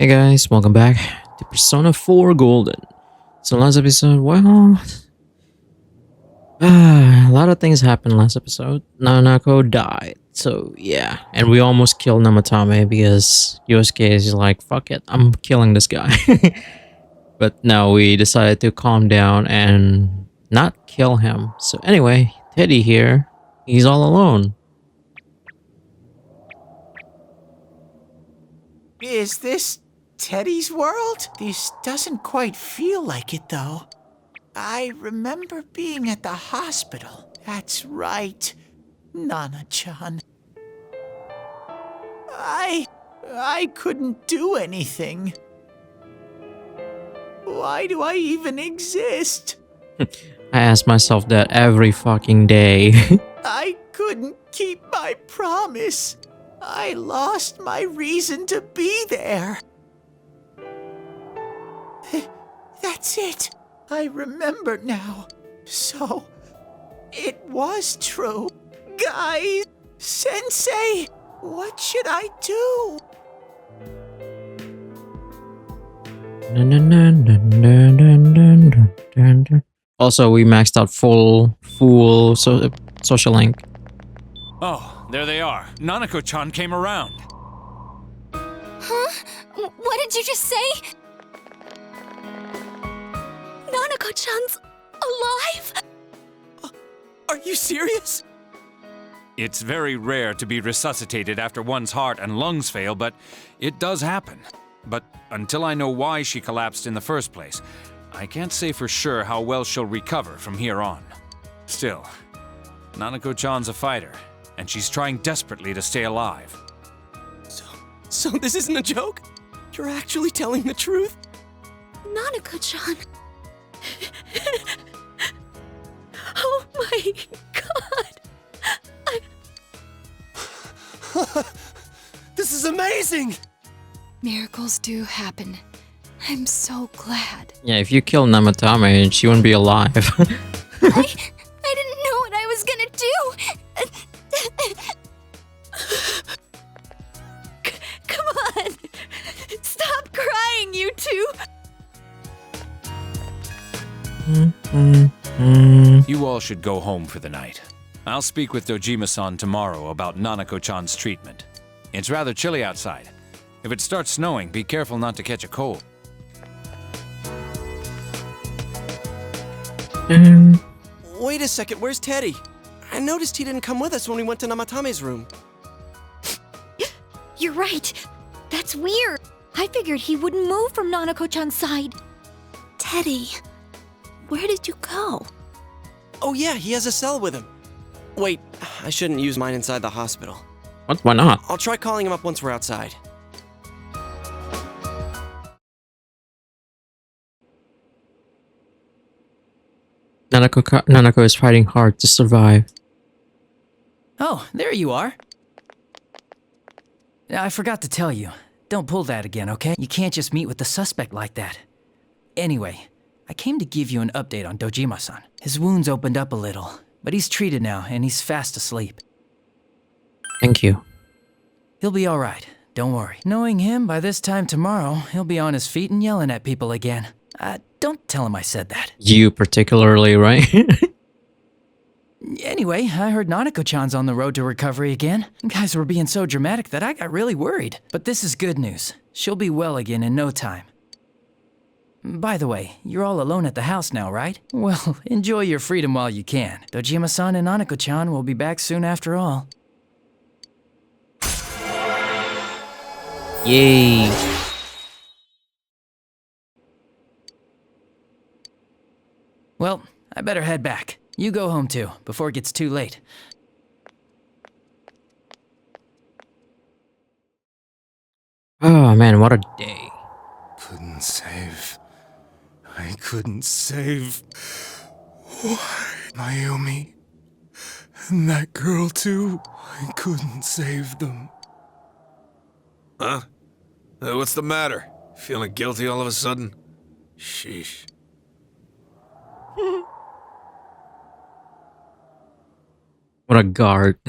Hey guys, welcome back to Persona 4 Golden. So last episode, a lot of things happened last episode. Nanako died, so yeah. And we almost killed Namatame because Yosuke is like, fuck it, I'm killing this guy. But now we decided to calm down and not kill him. So anyway, Teddy here, he's all alone. Is this Teddy's world? This doesn't quite feel like it, though. I remember being at the hospital. That's right, Nana-chan. I couldn't do anything. Why do I even exist? I ask myself that every fucking day. I couldn't keep my promise. I lost my reason to be there. That's it. I remember now. So, it was true. Guys, Sensei, what should I do? Also, we maxed out full social link. Oh, there they are. Nanako-chan came around. Huh? What did you just say? Nanako-chan's alive? Are you serious? It's very rare to be resuscitated after one's heart and lungs fail, but it does happen. But until I know why she collapsed in the first place, I can't say for sure how well she'll recover from here on. Still, Nanako-chan's a fighter, and she's trying desperately to stay alive. So this isn't a joke? You're actually telling the truth? Nanako-chan. Oh my god. This is amazing! Miracles do happen. I'm so glad. Yeah, if you kill Namatame, she wouldn't be alive. I didn't know what I was gonna do. Come on. Stop crying, you two. You all should go home for the night. I'll speak with Dojima-san tomorrow about Nanako-chan's treatment. It's rather chilly outside. If it starts snowing, be careful not to catch a cold. Wait a second, where's Teddy? I noticed he didn't come with us when we went to Namatame's room. You're right. That's weird. I figured he wouldn't move from Nanako-chan's side. Teddy, where did you go? Oh yeah, he has a cell with him. Wait, I shouldn't use mine inside the hospital. What? Why not? I'll try calling him up once we're outside. Nanako is fighting hard to survive. Oh, there you are. I forgot to tell you. Don't pull that again, okay? You can't just meet with the suspect like that. Anyway, I came to give you an update on Dojima-san. His wounds opened up a little, but he's treated now and he's fast asleep. Thank you. He'll be alright, don't worry. Knowing him, by this time tomorrow, he'll be on his feet and yelling at people again. Don't tell him I said that. You particularly, right? Anyway, I heard Nanako-chan's on the road to recovery again. You guys were being so dramatic that I got really worried. But this is good news. She'll be well again in no time. By the way, you're all alone at the house now, right? Well, enjoy your freedom while you can. Dojima-san and Nanako-chan will be back soon after all. Yay. Well, I better head back. You go home too, before it gets too late. Oh man, what a day. Couldn't save. I couldn't save. Why? Mayumi. And that girl too. I couldn't save them. Huh? What's the matter? Feeling guilty all of a sudden? Sheesh. What a guard.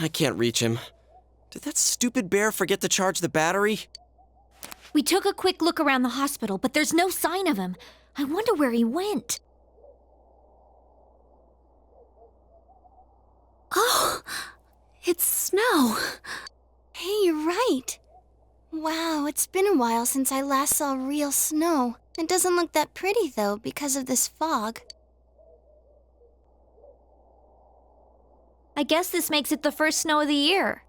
I can't reach him. Did that stupid bear forget to charge the battery? We took a quick look around the hospital, but there's no sign of him. I wonder where he went. Oh, it's snow. Hey, you're right. Wow, it's been a while since I last saw real snow. It doesn't look that pretty, though, because of this fog. I guess this makes it the first snow of the year.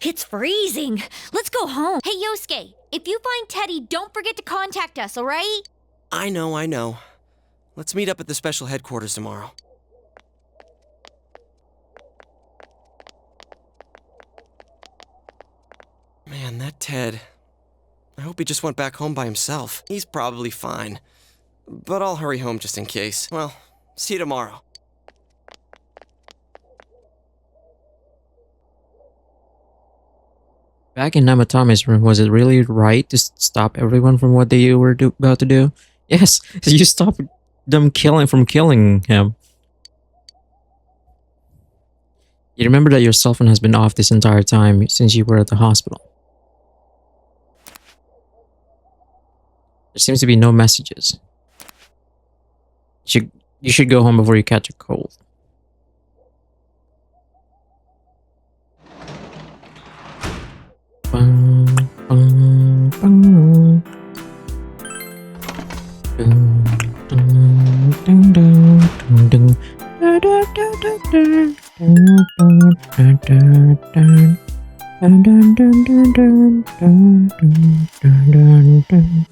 It's freezing. Let's go home. Hey, Yosuke, if you find Teddy, don't forget to contact us, all right? I know. Let's meet up at the special headquarters tomorrow. Man, that Ted. I hope he just went back home by himself. He's probably fine. But I'll hurry home just in case. Well, see you tomorrow. Back in Namatome's room, was it really right to stop everyone from what they were about to do? Yes, you stopped them from killing him. You remember that your cell phone has been off this entire time since you were at the hospital. There seems to be no messages. You should go home before you catch a cold. Bum, bum, bum. Dun, dun, dun, dun, dun, da, da, da, da, da. Dun, dun, dun, dun, dun, dun, dun, dun, dun, dun, dun, dun.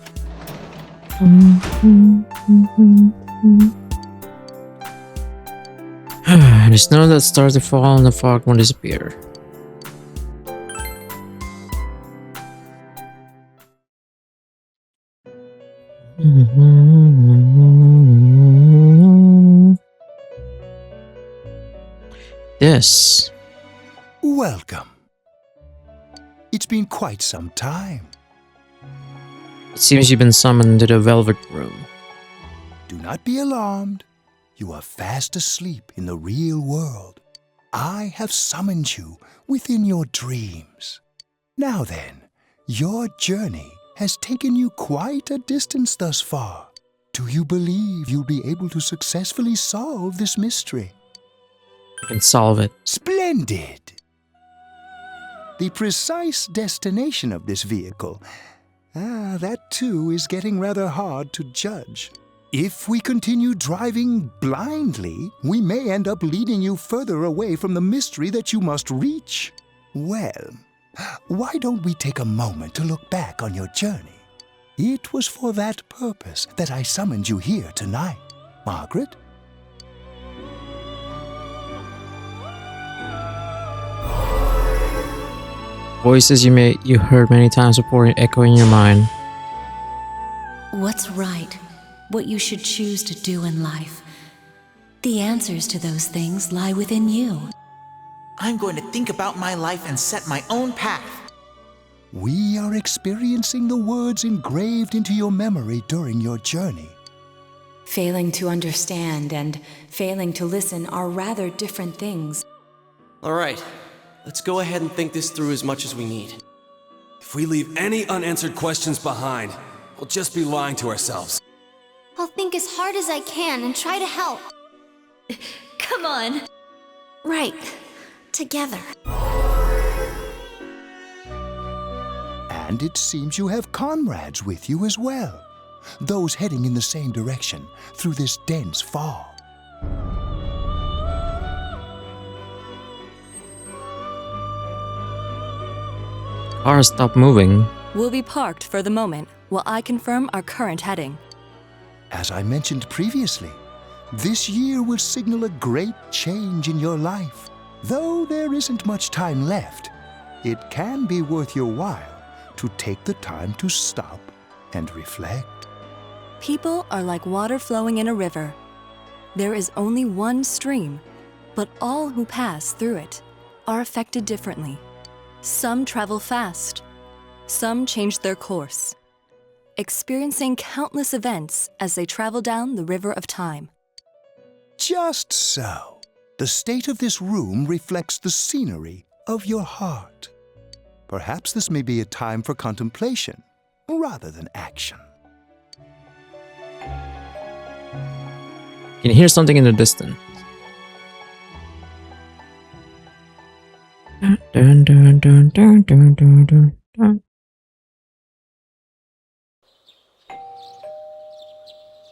The snow that starts to fall and the fog won't disappear. This. Welcome. It's been quite some time. It seems you've been summoned to the Velvet Room. Do not be alarmed. You are fast asleep in the real world. I have summoned you within your dreams. Now then, your journey has taken you quite a distance thus far. Do you believe you'll be able to successfully solve this mystery? I can solve it. Splendid! The precise destination of this vehicle, that too is getting rather hard to judge. If we continue driving blindly, we may end up leading you further away from the mystery that you must reach. Well, why don't we take a moment to look back on your journey? It was for that purpose that I summoned you here tonight. Margaret? Voices you heard many times before echo in your mind. What's right? What you should choose to do in life. The answers to those things lie within you. I'm going to think about my life and set my own path. We are experiencing the words engraved into your memory during your journey. Failing to understand and failing to listen are rather different things. All right, let's go ahead and think this through as much as we need. If we leave any unanswered questions behind, we'll just be lying to ourselves. I'll think as hard as I can and try to help. Come on. Right. Together. And it seems you have comrades with you as well. Those heading in the same direction through this dense fog. Cars stop moving. We'll be parked for the moment while I confirm our current heading. As I mentioned previously, this year will signal a great change in your life. Though there isn't much time left, it can be worth your while to take the time to stop and reflect. People are like water flowing in a river. There is only one stream, but all who pass through it are affected differently. Some travel fast, some change their course, experiencing countless events as they travel down the river of time. Just so. The state of this room reflects the scenery of your heart. Perhaps this may be a time for contemplation rather than action. Can you hear something in the distance? Dun, dun, dun, dun, dun, dun, dun, dun.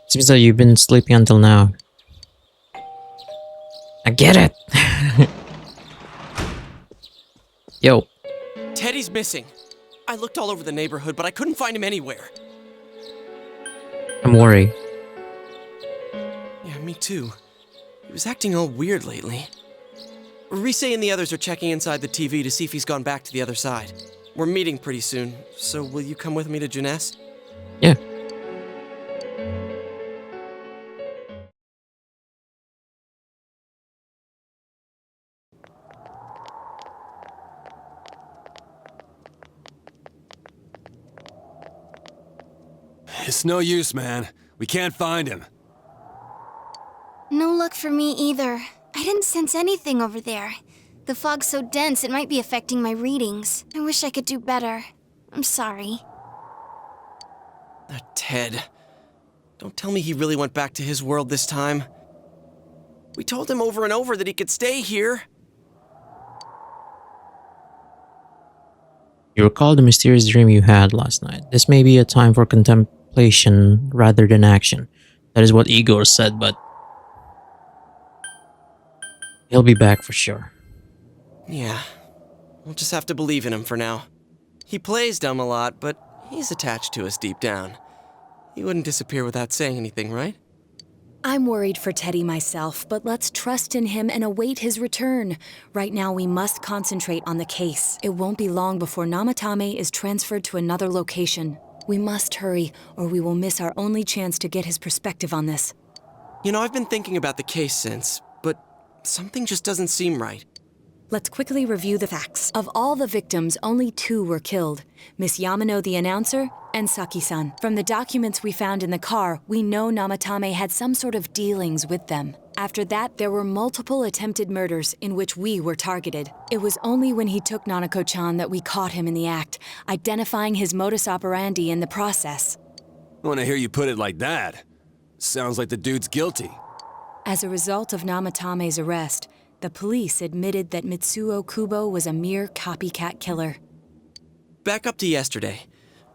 Seems that you've been sleeping until now. I get it. Yo. Teddy's missing. I looked all over the neighborhood, but I couldn't find him anywhere. I'm worried. Yeah, me too. He was acting all weird lately. Rise and the others are checking inside the TV to see if he's gone back to the other side. We're meeting pretty soon, so will you come with me to Jeunesse? Yeah. It's no use, man. We can't find him. No luck for me either. I didn't sense anything over there. The fog's so dense it might be affecting my readings. I wish I could do better. I'm sorry. That Ted. Don't tell me he really went back to his world this time. We told him over and over that he could stay here. You recall the mysterious dream you had last night. This may be a time for contemplation rather than action. That is what Igor said, but he'll be back for sure. Yeah. We'll just have to believe in him for now. He plays dumb a lot, but he's attached to us deep down. He wouldn't disappear without saying anything, right? I'm worried for Teddy myself, but let's trust in him and await his return. Right now, we must concentrate on the case. It won't be long before Namatame is transferred to another location. We must hurry, or we will miss our only chance to get his perspective on this. You know, I've been thinking about the case since, but something just doesn't seem right. Let's quickly review the facts. Of all the victims, only 2 were killed. Miss Yamano the announcer, and Saki-san. From the documents we found in the car, we know Namatame had some sort of dealings with them. After that, there were multiple attempted murders in which we were targeted. It was only when he took Nanako-chan that we caught him in the act, identifying his modus operandi in the process. When I hear you put it like that, sounds like the dude's guilty. As a result of Namatame's arrest, the police admitted that Mitsuo Kubo was a mere copycat killer. Back up to yesterday.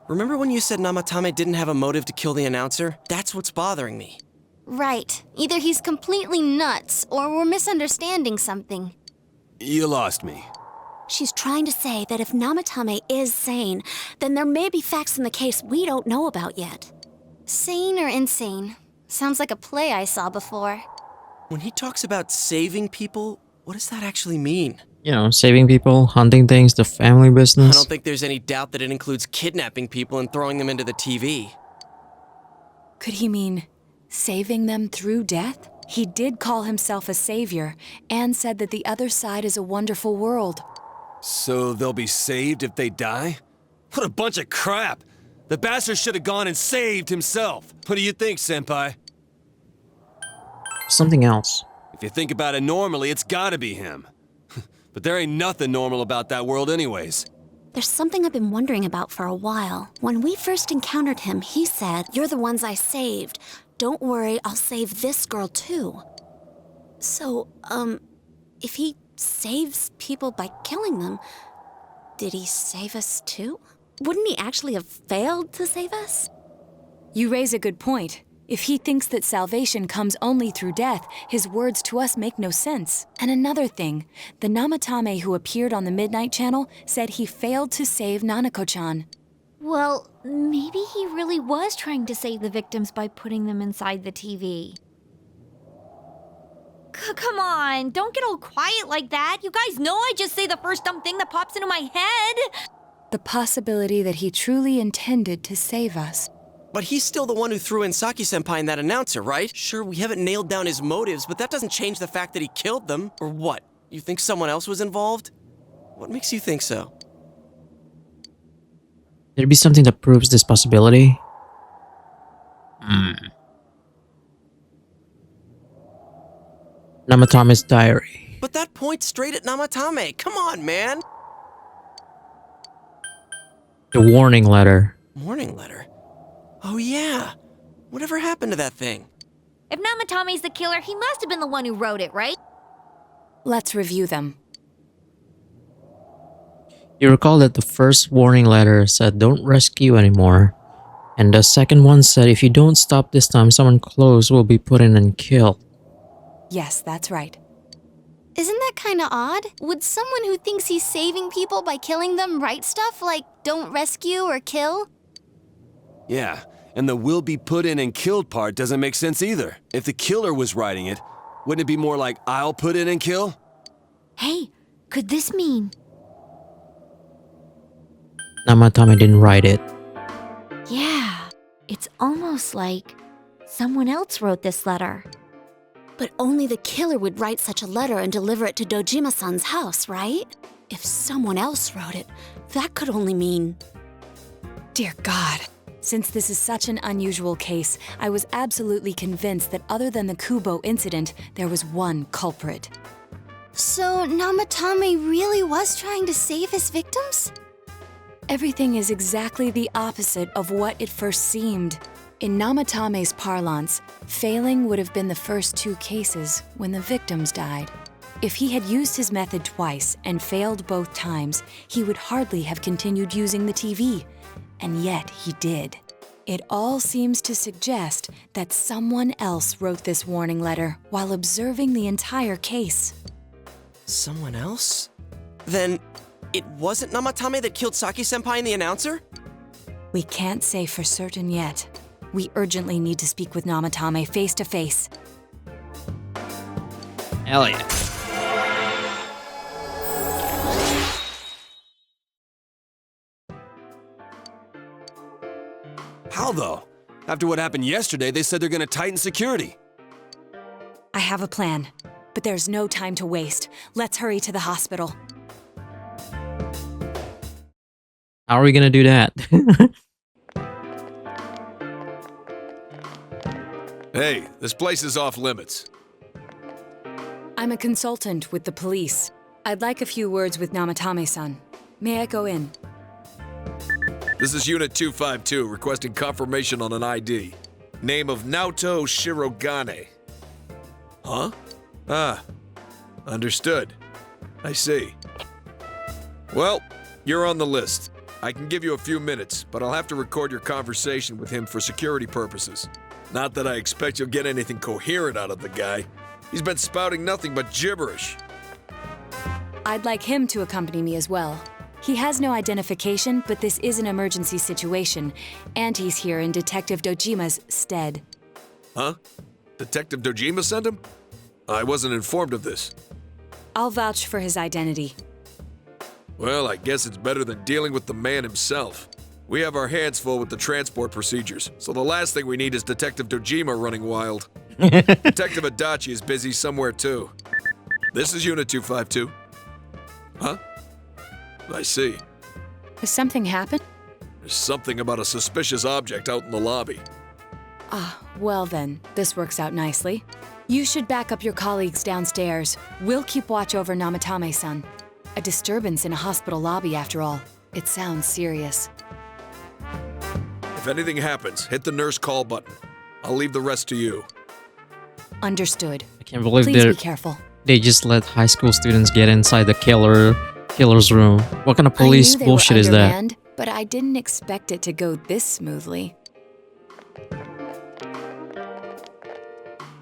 Remember when you said Namatame didn't have a motive to kill the announcer? That's what's bothering me. Right. Either he's completely nuts, or we're misunderstanding something. You lost me. She's trying to say that if Namatame is sane, then there may be facts in the case we don't know about yet. Sane or insane? Sounds like a play I saw before. When he talks about saving people, what does that actually mean? You know, saving people, hunting things, the family I business. don't think there's any doubt that it includes kidnapping people and throwing them into the TV. Could he mean saving them through death? He did call himself a savior and said that the other side is a wonderful world. So they'll be saved if they die? What a bunch of crap! The bastard should have gone and saved himself. What do you think, Senpai? Something else. If you think about it normally, it's gotta be him. But there ain't nothing normal about that world anyways. There's something I've been wondering about for a while. When we first encountered him, he said, "You're the ones I saved. Don't worry, I'll save this girl too." So, if he saves people by killing them, did he save us too? Wouldn't he actually have failed to save us? You raise a good point. If he thinks that salvation comes only through death, his words to us make no sense. And another thing, the Namatame who appeared on the Midnight Channel said he failed to save Nanako-chan. Well, maybe he really was trying to save the victims by putting them inside the TV. Come on, don't get all quiet like that. You guys know I just say the first dumb thing that pops into my head. The possibility that he truly intended to save us. But he's still the one who threw in Saki-senpai and that announcer, right? Sure, we haven't nailed down his motives, but that doesn't change the fact that he killed them. Or what? You think someone else was involved? What makes you think so? There'd be something that proves this possibility. Namatame's diary. But that points straight at Namatame. Come on, man. The warning letter. Warning letter? Oh, yeah. Whatever happened to that thing? If Namatame's the killer, he must have been the one who wrote it, right? Let's review them. You recall that the first warning letter said don't rescue anymore. And the second one said if you don't stop this time, someone close will be put in and killed. Yes, that's right. Isn't that kinda odd? Would someone who thinks he's saving people by killing them write stuff like don't rescue or kill? Yeah, and the will be put in and killed part doesn't make sense either. If the killer was writing it, wouldn't it be more like I'll put in and kill? Hey, could this mean... Namatame didn't write it. Yeah, it's almost like someone else wrote this letter. But only the killer would write such a letter and deliver it to Dojima-san's house, right? If someone else wrote it, that could only mean... Dear God. Since this is such an unusual case, I was absolutely convinced that other than the Kubo incident, there was one culprit. So Namatame really was trying to save his victims? Everything is exactly the opposite of what it first seemed. In Namatame's parlance, failing would have been the first two cases when the victims died. If he had used his method twice and failed both times, he would hardly have continued using the TV. And yet he did. It all seems to suggest that someone else wrote this warning letter while observing the entire case. Someone else? Then it wasn't Namatame that killed Saki-senpai and the announcer? We can't say for certain yet. We urgently need to speak with Namatame face to face. Hell yeah. How though? After what happened yesterday, they said they're gonna tighten security. I have a plan, but there's no time to waste. Let's hurry to the hospital. How are we gonna do that? Hey, this place is off limits. I'm a consultant with the police. I'd like a few words with Namatame-san. May I go in? This is Unit 252 requesting confirmation on an ID. Name of Naoto Shirogane. Huh? Ah, understood. I see. Well, you're on the list. I can give you a few minutes, but I'll have to record your conversation with him for security purposes. Not that I expect you'll get anything coherent out of the guy. He's been spouting nothing but gibberish. I'd like him to accompany me as well. He has no identification, but this is an emergency situation, and he's here in Detective Dojima's stead. Huh? Detective Dojima sent him? I wasn't informed of this. I'll vouch for his identity. Well, I guess it's better than dealing with the man himself. We have our hands full with the transport procedures, so the last thing we need is Detective Dojima running wild. Detective Adachi is busy somewhere too. This is Unit 252. Huh? I see. Has something happened? There's something about a suspicious object out in the lobby. Ah, well then, this works out nicely. You should back up your colleagues downstairs. We'll keep watch over Namatame-san. A disturbance in a hospital lobby, after all. It sounds serious. If anything happens, hit the nurse call button. I'll leave the rest to you. Understood. I can't believe Please be careful. they just let high school students get inside the killer's room. What kind of police I knew they bullshit were is that? undermanned, but I didn't expect it to go this smoothly.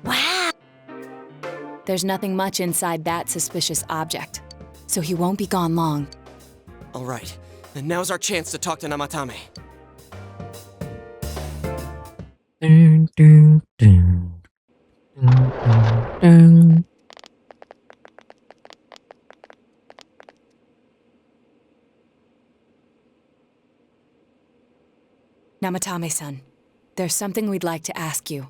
Wow! There's nothing much inside that suspicious object, so he won't be gone long. All right, then now's our chance to talk to Namatame. Dun, dun, dun. Dun, dun, dun. Namatame-san, there's something we'd like to ask you.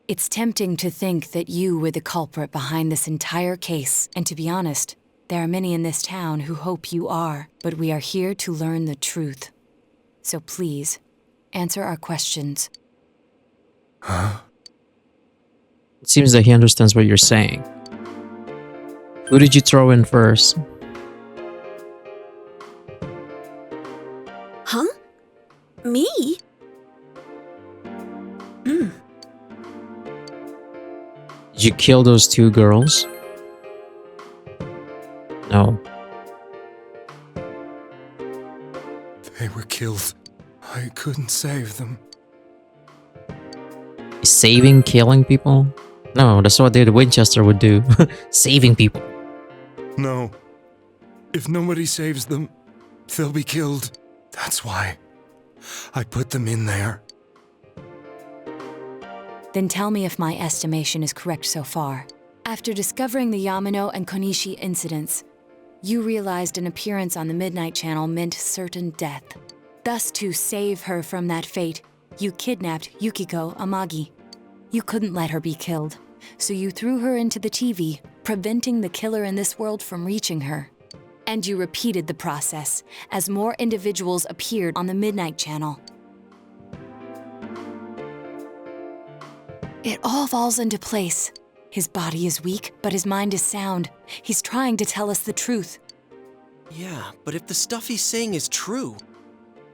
It's tempting to think that you were the culprit behind this entire case, and to be honest, there are many in this town who hope you are, but we are here to learn the truth. So please, answer our questions. Huh? It seems that he understands what you're saying. Who did you throw in first? Huh? Me? Did you kill those two girls? No. They were killed. I couldn't save them. Saving, killing people? No, that's what David Winchester would do. Saving people. No. If nobody saves them, they'll be killed. That's why I put them in there. Then tell me if my estimation is correct so far. After discovering the Yamano and Konishi incidents, you realized an appearance on the Midnight Channel meant certain death. Thus, to save her from that fate, you kidnapped Yukiko Amagi. You couldn't let her be killed, so you threw her into the TV, preventing the killer in this world from reaching her. And you repeated the process as more individuals appeared on the Midnight Channel. It all falls into place. His body is weak, but his mind is sound. He's trying to tell us the truth. Yeah, but if the stuff he's saying is true...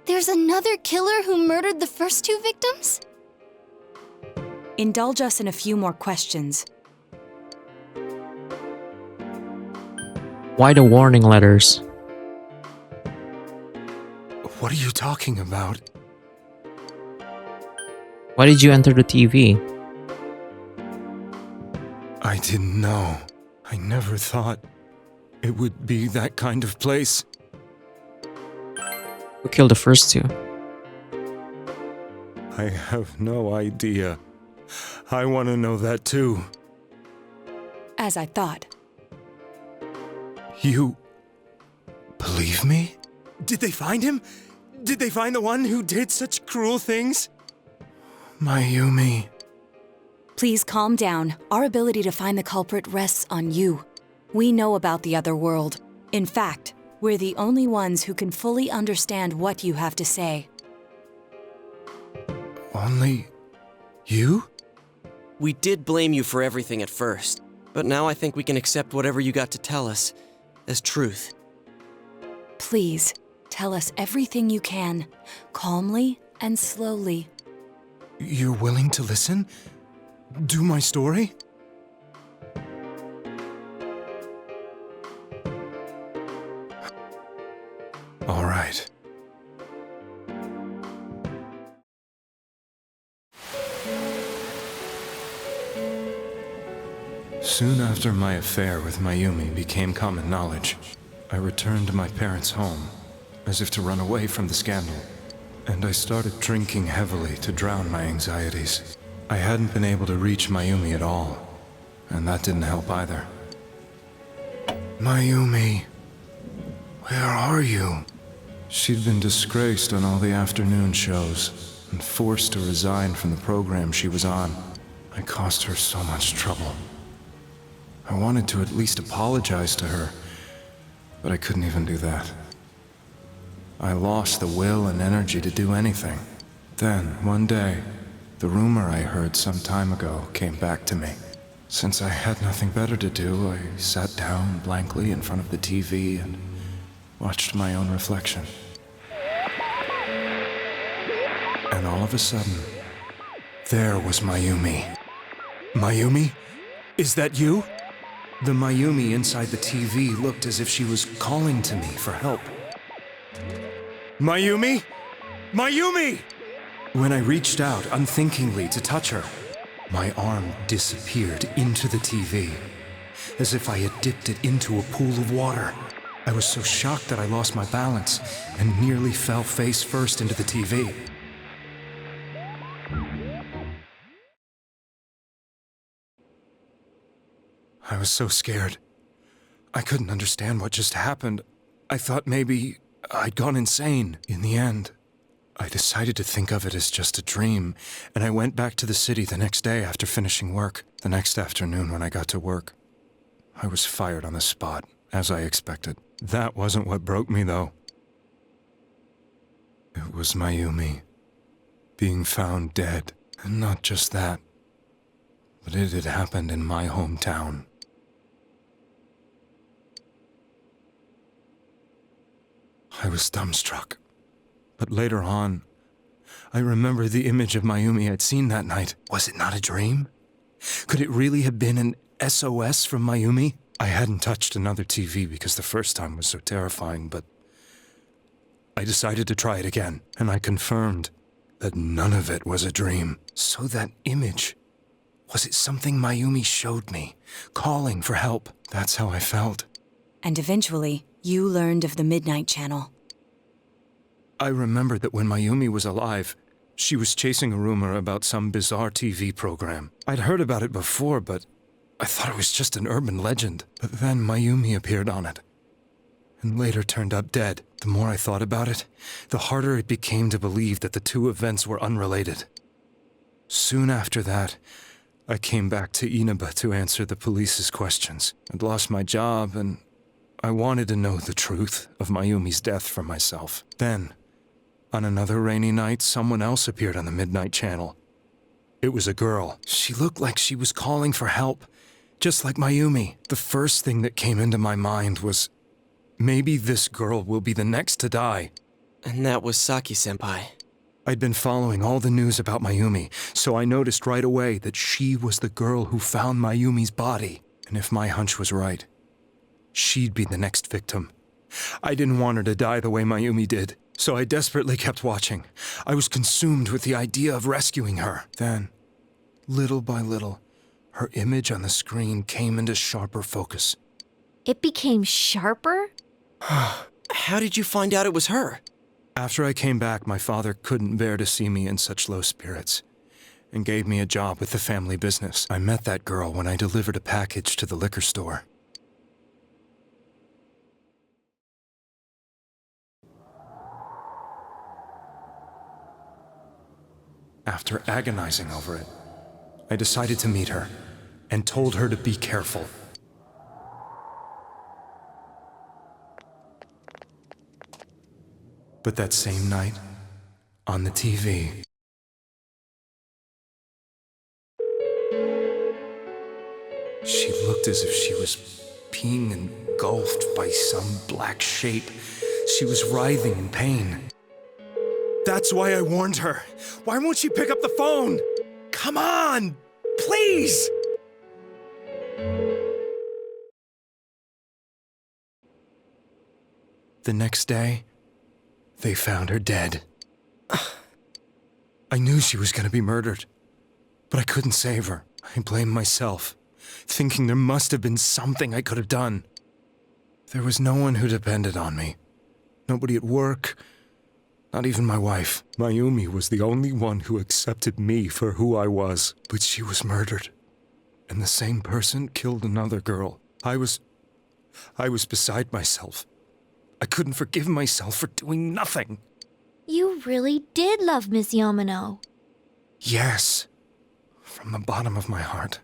There's another killer who murdered the first two victims? Indulge us in a few more questions. Why the warning letters? What are you talking about? Why did you enter the TV? I didn't know. I never thought it would be that kind of place. Who killed the first two? I have no idea. I want to know that too. As I thought. You believe me? Did they find him? Did they find the one who did such cruel things? Mayumi. Please calm down. Our ability to find the culprit rests on you. We know about the other world. In fact, we're the only ones who can fully understand what you have to say. Only you? We did blame you for everything at first, but now I think we can accept whatever you got to tell us as truth. Please, tell us everything you can, calmly and slowly. You're willing to listen? Do my story? All right. Soon after my affair with Mayumi became common knowledge, I returned to my parents' home, as if to run away from the scandal, and I started drinking heavily to drown my anxieties. I hadn't been able to reach Mayumi at all, and that didn't help either. Mayumi, where are you? She'd been disgraced on all the afternoon shows, and forced to resign from the program she was on. I caused her so much trouble. I wanted to at least apologize to her, but I couldn't even do that. I lost the will and energy to do anything. Then, one day, the rumor I heard some time ago came back to me. Since I had nothing better to do, I sat down blankly in front of the TV and watched my own reflection. And all of a sudden, there was Mayumi. Mayumi? Is that you? The Mayumi inside the TV looked as if she was calling to me for help. Mayumi? Mayumi! When I reached out unthinkingly to touch her, my arm disappeared into the TV, as if I had dipped it into a pool of water. I was so shocked that I lost my balance and nearly fell face first into the TV. I was so scared. I couldn't understand what just happened. I thought maybe I'd gone insane. In the end, I decided to think of it as just a dream, and I went back to the city the next day after finishing work. The next afternoon when I got to work, I was fired on the spot, as I expected. That wasn't what broke me, though. It was Mayumi being found dead. And not just that, but it had happened in my hometown. I was dumbstruck. But later on, I remember the image of Mayumi I'd seen that night. Was it not a dream? Could it really have been an SOS from Mayumi? I hadn't touched another TV because the first time was so terrifying, but I decided to try it again, and I confirmed that none of it was a dream. So that image, was it something Mayumi showed me, calling for help? That's how I felt. And eventually, you learned of the Midnight Channel. I remembered that when Mayumi was alive, she was chasing a rumor about some bizarre TV program. I'd heard about it before, but I thought it was just an urban legend. But then Mayumi appeared on it, and later turned up dead. The more I thought about it, the harder it became to believe that the two events were unrelated. Soon after that, I came back to Inaba to answer the police's questions. I'd lost my job, and I wanted to know the truth of Mayumi's death for myself. Then, on another rainy night, someone else appeared on the Midnight Channel. It was a girl. She looked like she was calling for help, just like Mayumi. The first thing that came into my mind was, maybe this girl will be the next to die. And that was Saki-senpai. I'd been following all the news about Mayumi, so I noticed right away that she was the girl who found Mayumi's body. And if my hunch was right, she'd be the next victim. I didn't want her to die the way Mayumi did, so I desperately kept watching. I was consumed with the idea of rescuing her. Then, little by little, her image on the screen came into sharper focus. It became sharper? How did you find out it was her? After I came back, my father couldn't bear to see me in such low spirits, and gave me a job with the family business. I met that girl when I delivered a package to the liquor store. After agonizing over it, I decided to meet her, and told her to be careful. But that same night, on the TV, she looked as if she was being engulfed by some black shape. She was writhing in pain. That's why I warned her. Why won't she pick up the phone? Come on, please! The next day, they found her dead. I knew she was going to be murdered, but I couldn't save her. I blamed myself, thinking there must have been something I could have done. There was no one who depended on me. Nobody at work, not even my wife. Mayumi was the only one who accepted me for who I was, but she was murdered. And the same person killed another girl. I was beside myself. I couldn't forgive myself for doing nothing. You really did love Miss Yamano. Yes, from the bottom of my heart.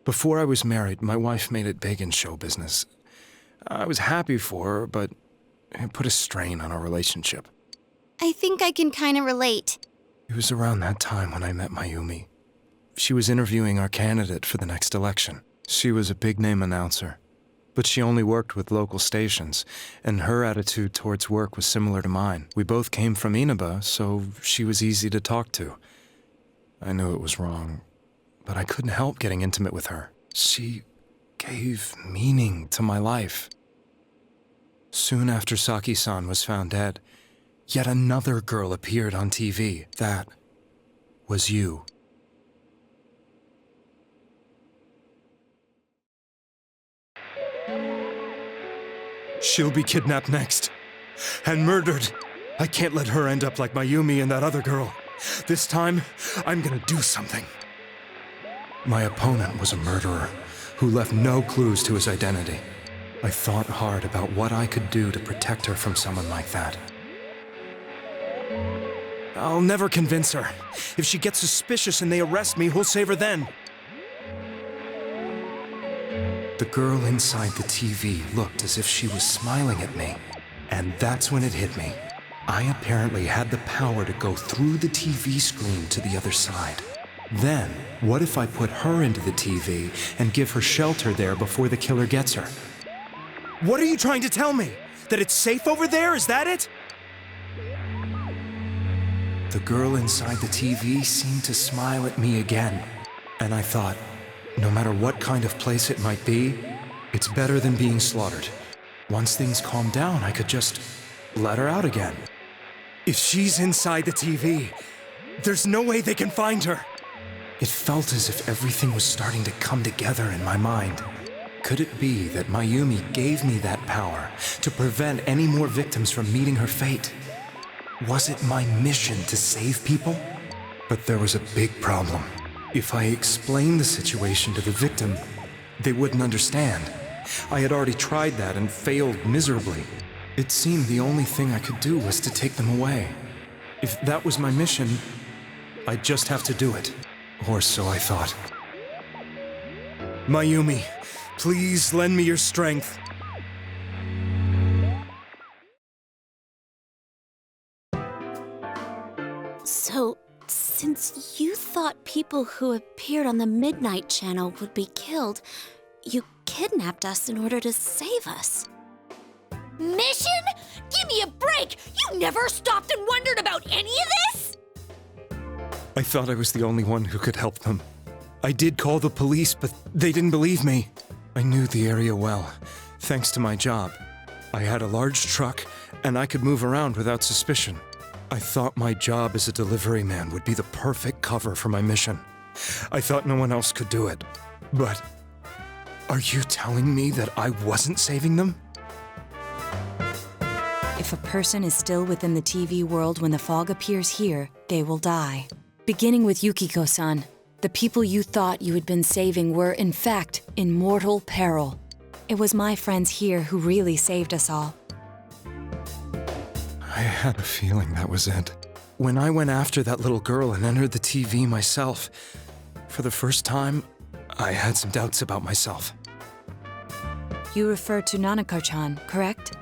Before I was married, my wife made it big in show business. I was happy for her, but it put a strain on our relationship. I think I can kind of relate. It was around that time when I met Mayumi. She was interviewing our candidate for the next election. She was a big-name announcer, but she only worked with local stations, and her attitude towards work was similar to mine. We both came from Inaba, so she was easy to talk to. I knew it was wrong, but I couldn't help getting intimate with her. She gave meaning to my life. Soon after Saki-san was found dead, yet another girl appeared on TV. That was you. She'll be kidnapped next. And murdered. I can't let her end up like Mayumi and that other girl. This time, I'm gonna do something. My opponent was a murderer who left no clues to his identity. I thought hard about what I could do to protect her from someone like that. I'll never convince her. If she gets suspicious and they arrest me, we'll save her then. The girl inside the TV looked as if she was smiling at me. And that's when it hit me. I apparently had the power to go through the TV screen to the other side. Then, what if I put her into the TV and give her shelter there before the killer gets her? What are you trying to tell me? That it's safe over there, is that it? The girl inside the TV seemed to smile at me again, and I thought, no matter what kind of place it might be, it's better than being slaughtered. Once things calm down, I could just let her out again. If she's inside the TV, there's no way they can find her. It felt as if everything was starting to come together in my mind. Could it be that Mayumi gave me that power to prevent any more victims from meeting her fate? Was it my mission to save people? But there was a big problem. If I explained the situation to the victim, they wouldn't understand. I had already tried that and failed miserably. It seemed the only thing I could do was to take them away. If that was my mission, I'd just have to do it. Or so I thought. Mayumi, please lend me your strength. So, since you thought people who appeared on the Midnight Channel would be killed, you kidnapped us in order to save us. Mission? Give me a break! You never stopped and wondered about any of this? I thought I was the only one who could help them. I did call the police, but they didn't believe me. I knew the area well, thanks to my job. I had a large truck, and I could move around without suspicion. I thought my job as a delivery man would be the perfect cover for my mission. I thought no one else could do it. But are you telling me that I wasn't saving them? If a person is still within the TV world when the fog appears here, they will die. Beginning with Yukiko-san, the people you thought you had been saving were, in fact, in mortal peril. It was my friends here who really saved us all. I had a feeling that was it. When I went after that little girl and entered the TV myself, for the first time, I had some doubts about myself. You refer to Nanako-chan, correct?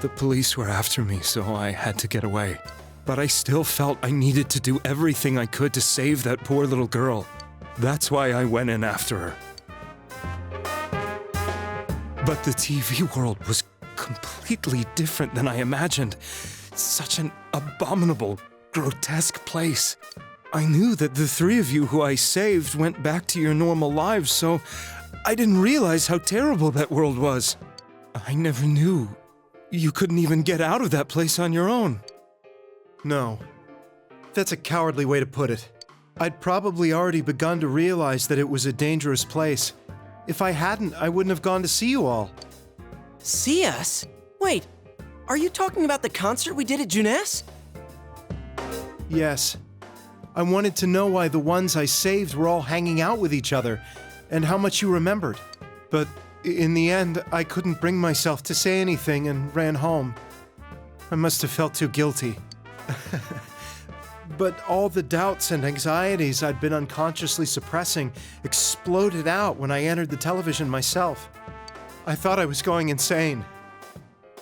The police were after me, so I had to get away. But I still felt I needed to do everything I could to save that poor little girl. That's why I went in after her. But the TV world was completely different than I imagined. Such an abominable, grotesque place. I knew that the three of you who I saved went back to your normal lives, so I didn't realize how terrible that world was. I never knew you couldn't even get out of that place on your own. No. That's a cowardly way to put it. I'd probably already begun to realize that it was a dangerous place. If I hadn't, I wouldn't have gone to see you all. See us? Wait, are you talking about the concert we did at Juness? Yes. I wanted to know why the ones I saved were all hanging out with each other, and how much you remembered. But in the end, I couldn't bring myself to say anything and ran home. I must have felt too guilty. But all the doubts and anxieties I'd been unconsciously suppressing exploded out when I entered the television myself. I thought I was going insane.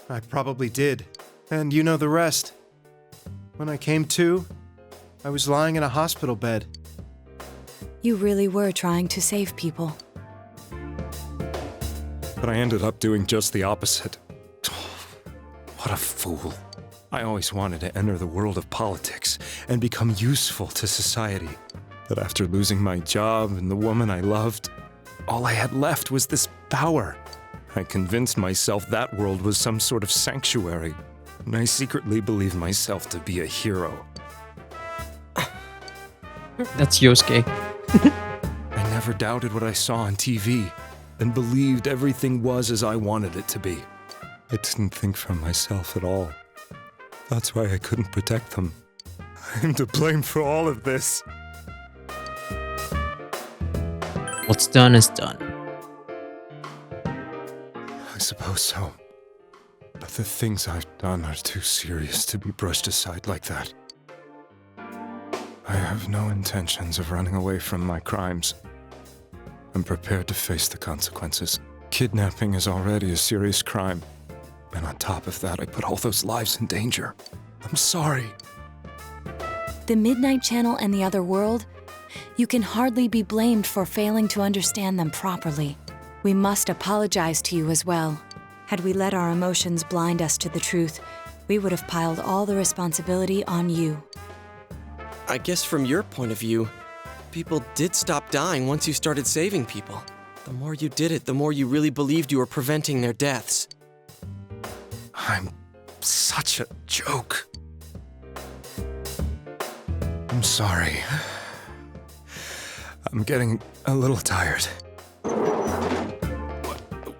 I probably did. And you know the rest. When I came to, I was lying in a hospital bed. You really were trying to save people. But I ended up doing just the opposite. What a fool. I always wanted to enter the world of politics and become useful to society. But after losing my job and the woman I loved, all I had left was this power. I convinced myself that world was some sort of sanctuary, and I secretly believed myself to be a hero. That's Yosuke. I never doubted what I saw on TV, and believed everything was as I wanted it to be. I didn't think for myself at all. That's why I couldn't protect them. I'm to blame for all of this. What's done is done. I suppose so. But the things I've done are too serious to be brushed aside like that. I have no intentions of running away from my crimes. I'm prepared to face the consequences. Kidnapping is already a serious crime. And on top of that, I put all those lives in danger. I'm sorry. The Midnight Channel and the other world, you can hardly be blamed for failing to understand them properly. We must apologize to you as well. Had we let our emotions blind us to the truth, we would have piled all the responsibility on you. I guess from your point of view, people did stop dying once you started saving people. The more you did it, the more you really believed you were preventing their deaths. I'm such a joke. I'm sorry. I'm getting a little tired.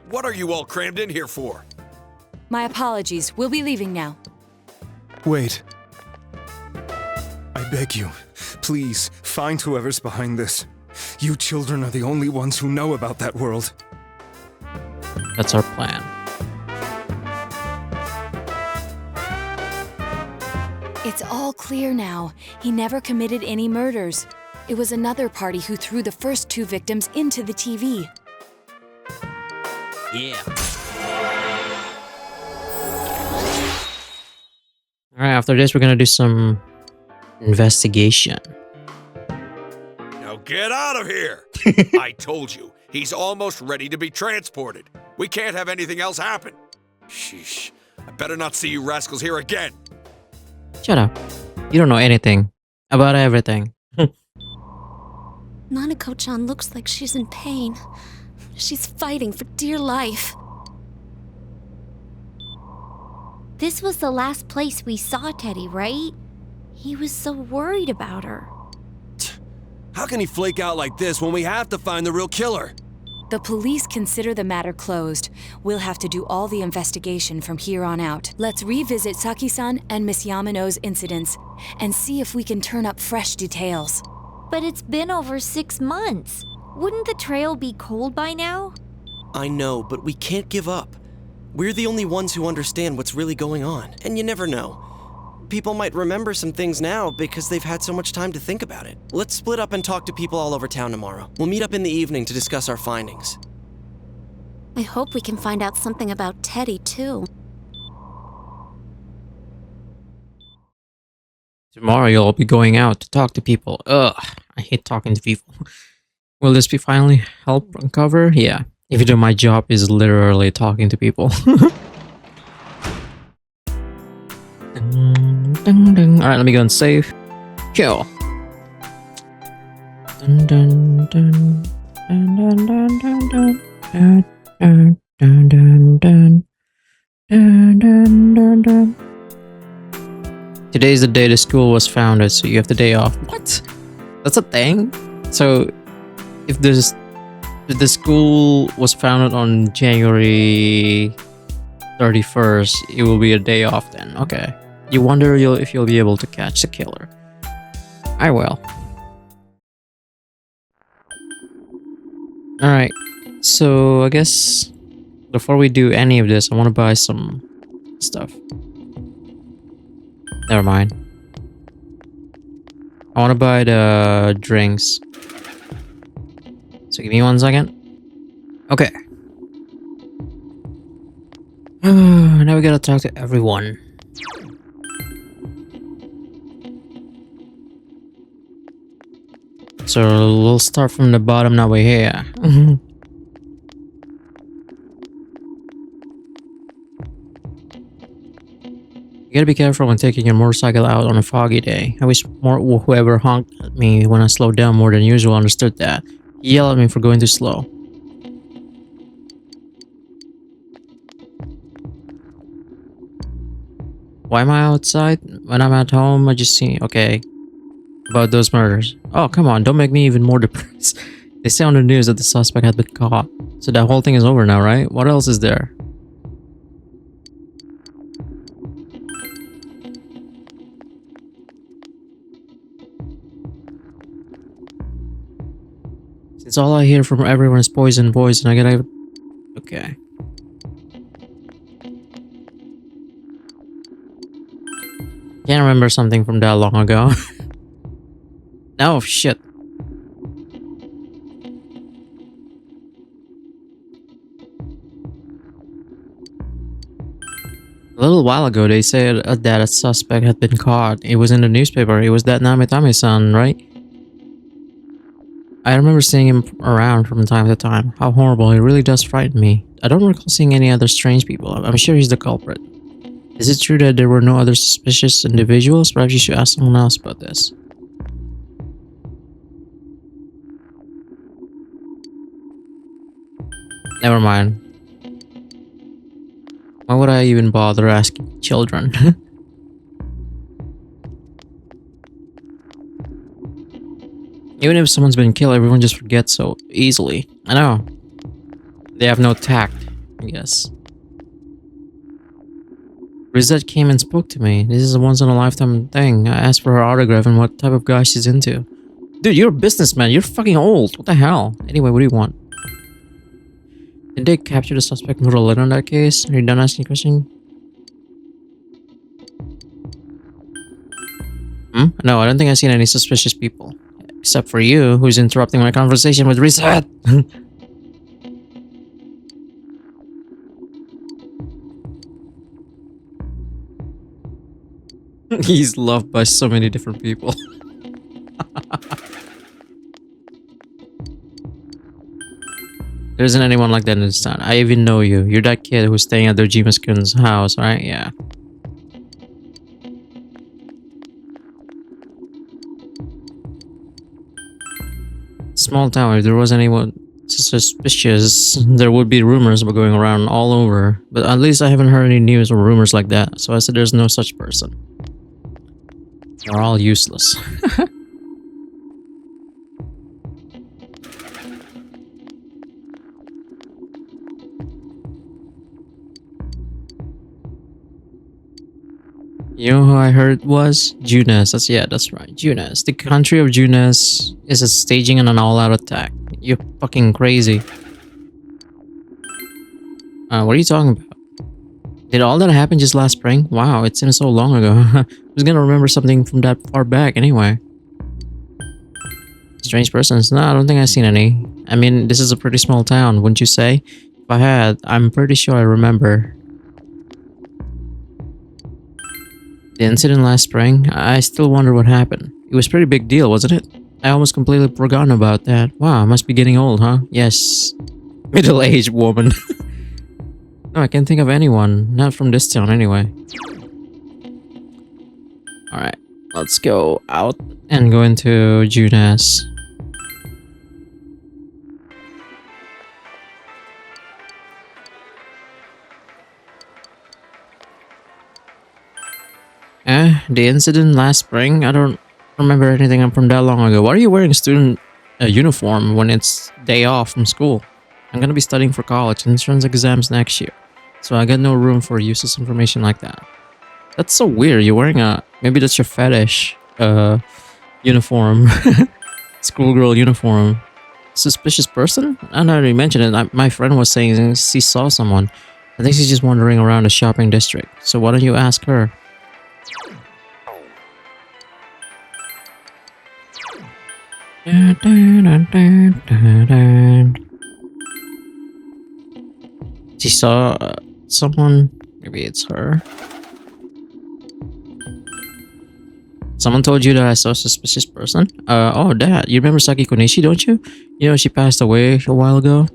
What are you all crammed in here for? My apologies. We'll be leaving now. Wait. I beg you, please, find whoever's behind this. You children are the only ones who know about that world. That's our plan. It's all clear now. He never committed any murders. It was another party who threw the first 2 victims into the TV. Yeah. Alright, after this, we're gonna do some investigation. Now get out of here! I told you, he's almost ready to be transported. We can't have anything else happen. Sheesh. I better not see you rascals here again. Shut up. You don't know anything about everything. Nanako-chan looks like she's in pain. She's fighting for dear life. This was the last place we saw Teddy, right? He was so worried about her. How can he flake out like this when we have to find the real killer? The police consider the matter closed. We'll have to do all the investigation from here on out. Let's revisit Saki-san and Miss Yamano's incidents and see if we can turn up fresh details. But it's been over 6 months. Wouldn't the trail be cold by now? I know, but we can't give up. We're the only ones who understand what's really going on. And you never know. People might remember some things now because they've had so much time to think about it. Let's split up and talk to people all over town tomorrow. We'll meet up in the evening to discuss our findings. I hope we can find out something about Teddy, too. Tomorrow you'll be going out to talk to people. Ugh, I hate talking to people. Will this be finally help uncover? Yeah. If you do, my job is literally talking to people. Alright, let me go and save. Kill. Dun, dun, dun, dun, dun, dun, dun, dun, dun, dun, dun, dun, dun, dun, dun, dun. Today is the day the school was founded, so you have the day off. What? That's a thing? So, if the school was founded on January 31st, it will be a day off then. Okay. You wonder if you'll be able to catch the killer. I will. Alright. So, I guess before we do any of this, I want to buy some stuff. Never mind. I want to buy the drinks. So give me 1 second. Okay. Now we gotta talk to everyone. So we'll start from the bottom, now we're here. You gotta be careful when taking your motorcycle out on a foggy day. I wish whoever honked at me when I slowed down more than usual understood that. He yelled at me for going too slow. Why am I outside? When I'm at home, I just see... Okay. About those murders. Oh, come on, don't make me even more depressed. They say on the news that the suspect had been caught. So that whole thing is over now, right? What else is there? Since all I hear from everyone is poison, poison, I gotta... Okay. Can't remember something from that long ago. Oh, shit. little while ago, they said that a suspect had been caught. It was in the newspaper. It was that Namitami-san, right? I remember seeing him around from time to time. How horrible. It really does frighten me. I don't recall seeing any other strange people. I'm sure he's the culprit. Is it true that there were no other suspicious individuals? Perhaps you should ask someone else about this. Never mind. Why would I even bother asking children? Even if someone's been killed, everyone just forgets so easily. I know. They have no tact, I guess. Rizette came and spoke to me. This is a once-in-a-lifetime thing. I asked for her autograph and what type of guy she's into. Dude, you're a businessman. You're fucking old. What the hell? Anyway, what do you want? Did they capture the suspect and put a lid on that case? Are you done asking a question? No, I don't think I've seen any suspicious people. Except for you, who's interrupting my conversation with Rizette. He's loved by so many different people. There isn't anyone like that in this town. I even know you. You're that kid who's staying at Dojima-kun's house, right? Yeah. Small town. If there was anyone suspicious, there would be rumors about going around all over. But at least I haven't heard any news or rumors like that. So I said there's no such person. They're all useless. You know who I heard was? Junes. That's right. Junes. The country of Junes is staging an all-out attack. You're fucking crazy. What are you talking about? Did all that happen just last spring? Wow, it seems so long ago. Who's gonna remember something from that far back anyway? Strange persons? No, I don't think I've seen any. I mean, this is a pretty small town, wouldn't you say? If I had, I'm pretty sure I remember. The incident last spring? I still wonder what happened. It was a pretty big deal, wasn't it? I almost completely forgotten about that. Wow, I must be getting old, huh? Yes. Middle-aged woman. No, I can't think of anyone. Not from this town, anyway. Alright, let's go out and go into Junes. The incident last spring? I don't remember anything from that long ago. Why are you wearing a student uniform when it's day off from school? I'm gonna be studying for college and entrance exams next year. So I got no room for useless information like that. That's so weird. You're wearing a... Maybe that's your fetish uniform. Schoolgirl uniform. Suspicious person? I don't know if you mentioned it. My friend was saying she saw someone. I think she's just wandering around the shopping district. So why don't you ask her? She saw someone. Maybe it's her. Someone told you that I saw a suspicious person? Oh, that. You remember Saki Konishi, don't you? You know, she passed away a while ago.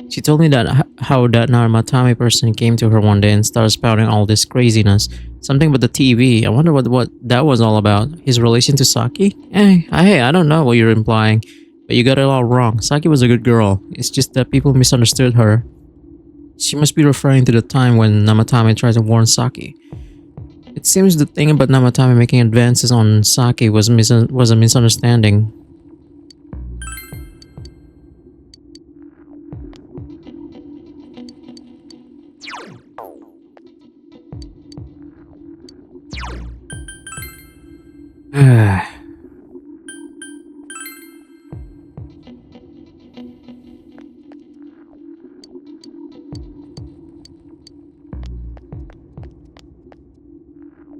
She told me that how that Namatame person came to her one day and started spouting all this craziness. Something about the TV. I wonder what that was all about. His relation to Saki? Hey, I don't know what you're implying. But you got it all wrong. Saki was a good girl. It's just that people misunderstood her. She must be referring to the time when Namatame tried to warn Saki. It seems the thing about Namatame making advances on Saki was a misunderstanding.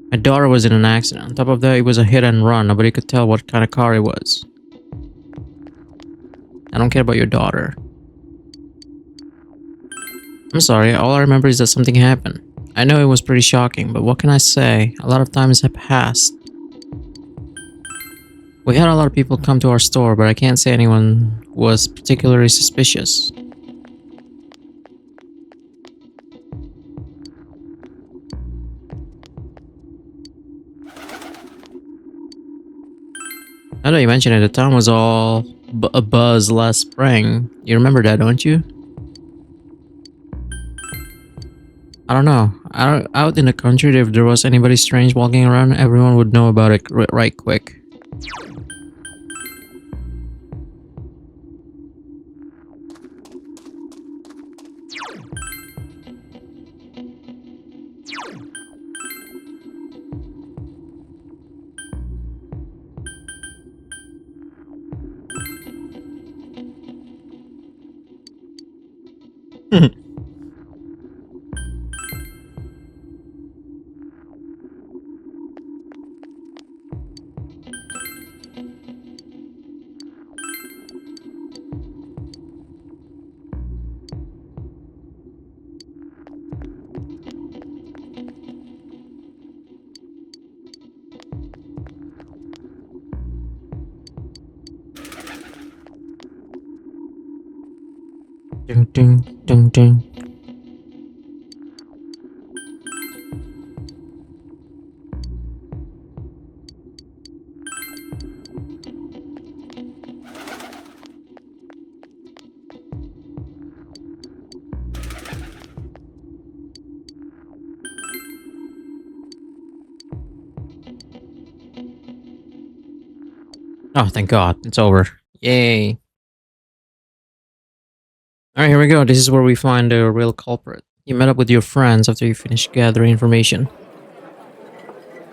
My daughter was in an accident. On top of that, it was a hit and run. Nobody could tell what kind of car it was. I don't care about your daughter. I'm sorry, all I remember is that something happened. I know it was pretty shocking, but what can I say? A lot of times have passed. We had a lot of people come to our store, but I can't say anyone was particularly suspicious. Now that you mention it, the town was all a buzz last spring. You remember that, don't you? I don't know. Out in the country, if there was anybody strange walking around, everyone would know about it right quick. Ding ding ding ding. Oh, thank God, it's over. Yay. Alright, here we go. This is where we find the real culprit. You met up with your friends after you finished gathering information.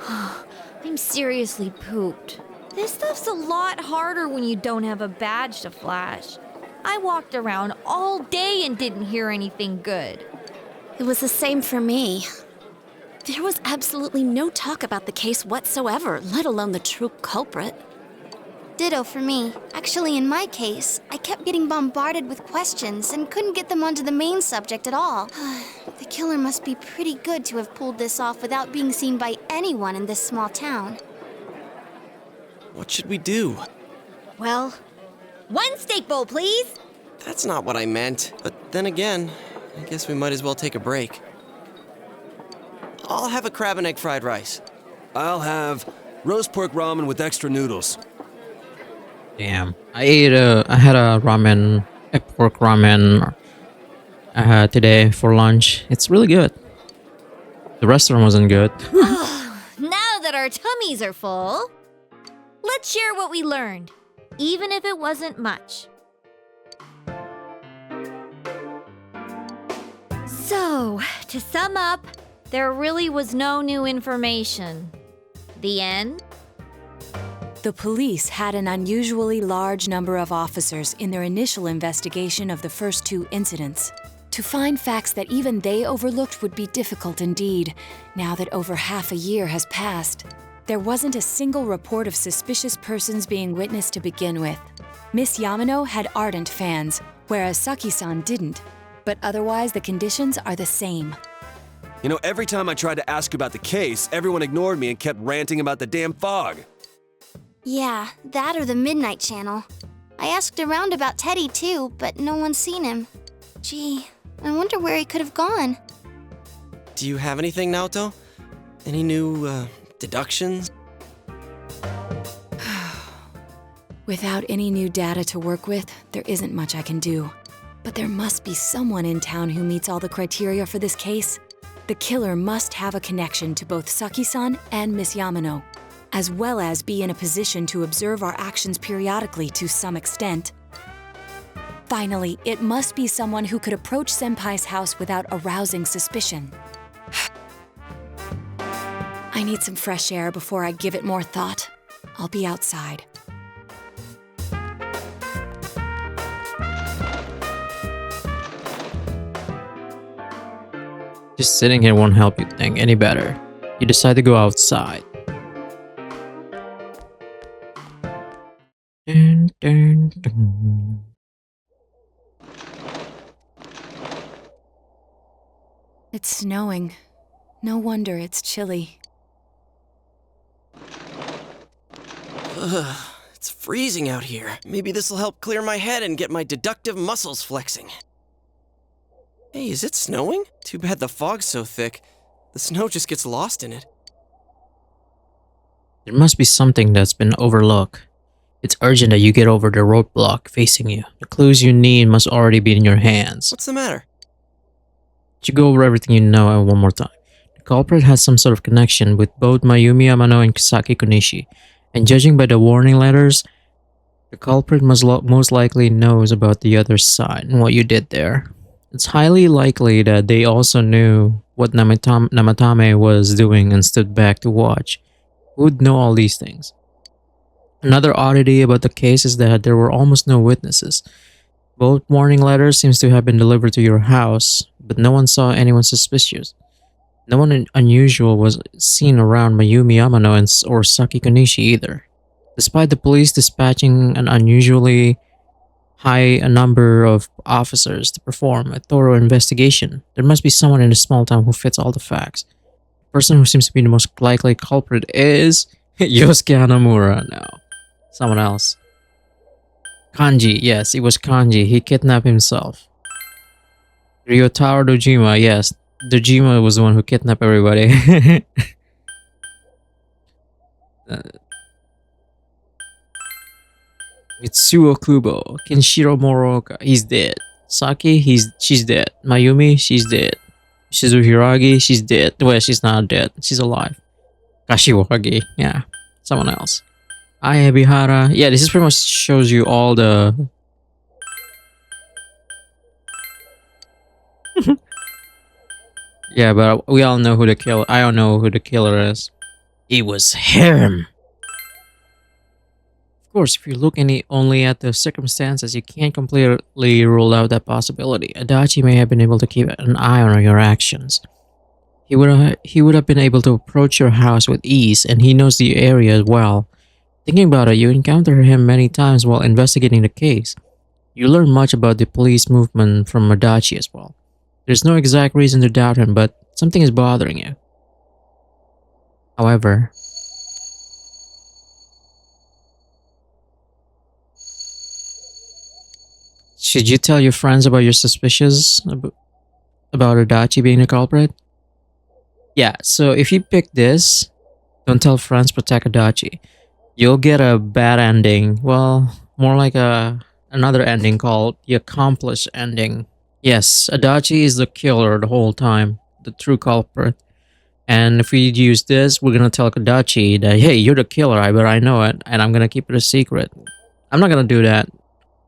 I'm seriously pooped. This stuff's a lot harder when you don't have a badge to flash. I walked around all day and didn't hear anything good. It was the same for me. There was absolutely no talk about the case whatsoever, let alone the true culprit. Ditto for me. Actually, in my case, I kept getting bombarded with questions and couldn't get them onto the main subject at all. The killer must be pretty good to have pulled this off without being seen by anyone in this small town. What should we do? Well, one steak bowl, please. That's not what I meant. But then again, I guess we might as well take a break. I'll have a crab and egg fried rice. I'll have roast pork ramen with extra noodles. Damn. I had a pork ramen today for lunch. It's really good. The restaurant wasn't good. Now that our tummies are full, let's share what we learned, even if it wasn't much. So, to sum up, there really was no new information. The end? The police had an unusually large number of officers in their initial investigation of the first two incidents. To find facts that even they overlooked would be difficult indeed, now that over half a year has passed. There wasn't a single report of suspicious persons being witnessed to begin with. Miss Yamano had ardent fans, whereas Saki-san didn't. But otherwise, the conditions are the same. You know, every time I tried to ask about the case, everyone ignored me and kept ranting about the damn fog. Yeah, that or the Midnight Channel. I asked around about Teddy too, but no one's seen him. Gee, I wonder where he could have gone. Do you have anything, Naoto? Any new, deductions? Without any new data to work with, there isn't much I can do. But there must be someone in town who meets all the criteria for this case. The killer must have a connection to both Saki-san and Miss Yamano, as well as be in a position to observe our actions periodically to some extent. Finally, it must be someone who could approach Senpai's house without arousing suspicion. I need some fresh air before I give it more thought. I'll be outside. Just sitting here won't help you think any better. You decide to go outside. Dun, dun, dun. It's snowing. No wonder it's chilly. Ugh, it's freezing out here. Maybe this'll help clear my head and get my deductive muscles flexing. Hey, is it snowing? Too bad the fog's so thick. The snow just gets lost in it. There must be something that's been overlooked. It's urgent that you get over the roadblock facing you. The clues you need must already be in your hands. What's the matter? You go over everything you know one more time. The culprit has some sort of connection with both Mayumi Yamano and Saki Konishi, and judging by the warning letters, the culprit most likely knows about the other side and what you did there. It's highly likely that they also knew what Namatame was doing and stood back to watch. Who would know all these things? Another oddity about the case is that there were almost no witnesses. Both warning letters seems to have been delivered to your house, but no one saw anyone suspicious. No one unusual was seen around Mayumi Yamano or Saki Konishi either. Despite the police dispatching an unusually high number of officers to perform a thorough investigation, there must be someone in the small town who fits all the facts. The person who seems to be the most likely culprit is Yosuke Hanamura now. Someone else. Kanji, yes, it was Kanji. He kidnapped himself. Ryotaro Dojima, yes. Dojima was the one who kidnapped everybody. Mitsuo Kubo, Kenshiro Moroka, he's dead. Saki, she's dead. Mayumi, she's dead. Shizu Hiragi, she's dead. Well, she's not dead. She's alive. Kashiwagi, yeah. Someone else. Ai Ebihara. Yeah, this is pretty much shows you all the... Yeah, but we all know who the killer... I don't know who the killer is. It was him. Of course, if you look only at the circumstances, you can't completely rule out that possibility. Adachi may have been able to keep an eye on your actions. He would have been able to approach your house with ease, and he knows the area well. Thinking about it, you encounter him many times while investigating the case. You learn much about the police movement from Adachi as well. There's no exact reason to doubt him, but something is bothering you. However, should you tell your friends about your suspicions about Adachi being the culprit? Yeah, so if you pick this, don't tell friends, protect Adachi. You'll get a bad ending. Well, more like another ending called the accomplice ending. Yes, Adachi is the killer the whole time, the true culprit. And if we use this, we're gonna tell Adachi that, hey, you're the killer, I know it, and I'm gonna keep it a secret. I'm not gonna do that.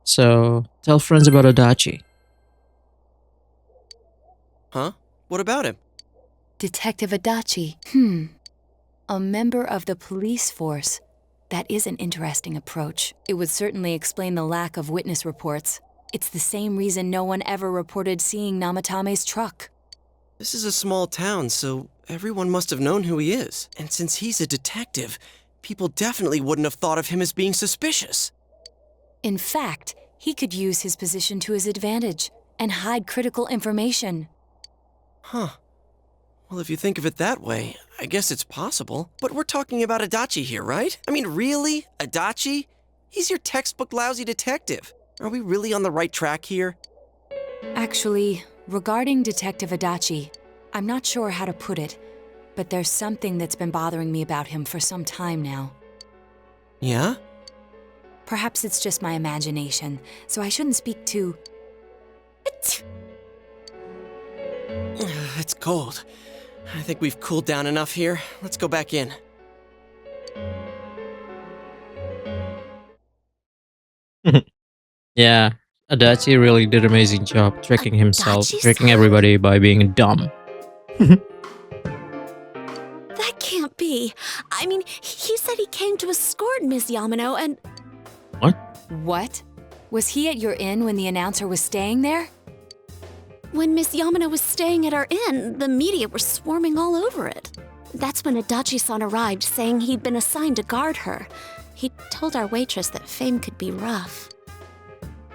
So, tell friends about Adachi. Huh? What about him? Detective Adachi. A member of the police force. That is an interesting approach. It would certainly explain the lack of witness reports. It's the same reason no one ever reported seeing Namatame's truck. This is a small town, so everyone must have known who he is. And since he's a detective, people definitely wouldn't have thought of him as being suspicious. In fact, he could use his position to his advantage and hide critical information. Huh. Well, if you think of it that way, I guess it's possible. But we're talking about Adachi here, right? I mean, really? Adachi? He's your textbook lousy detective. Are we really on the right track here? Actually, regarding Detective Adachi, I'm not sure how to put it, but there's something that's been bothering me about him for some time now. Yeah? Perhaps it's just my imagination, so I shouldn't speak too... It's cold. I think we've cooled down enough here. Let's go back in. Yeah, Adachi really did an amazing job tricking himself, Adachi-san? tricking everybody by being dumb. That can't be. I mean, he said he came to escort Miss Yamano and... What? What? Was he at your inn when the announcer was staying there? When Miss Yamano was staying at our inn, the media were swarming all over it. That's when Adachi-san arrived, saying he'd been assigned to guard her. He told our waitress that fame could be rough.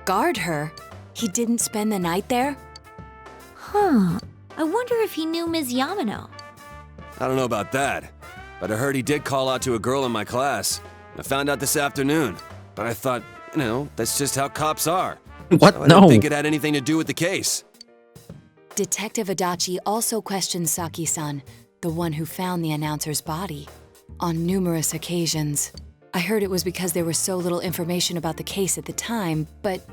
Guard her? He didn't spend the night there? Huh. I wonder if he knew Ms. Yamano. I don't know about that, but I heard he did call out to a girl in my class. I found out this afternoon, but I thought, that's just how cops are. What? So I No. didn't think it had anything to do with the case. Detective Adachi also questioned Saki-san, the one who found the announcer's body, on numerous occasions. I heard it was because there was so little information about the case at the time, but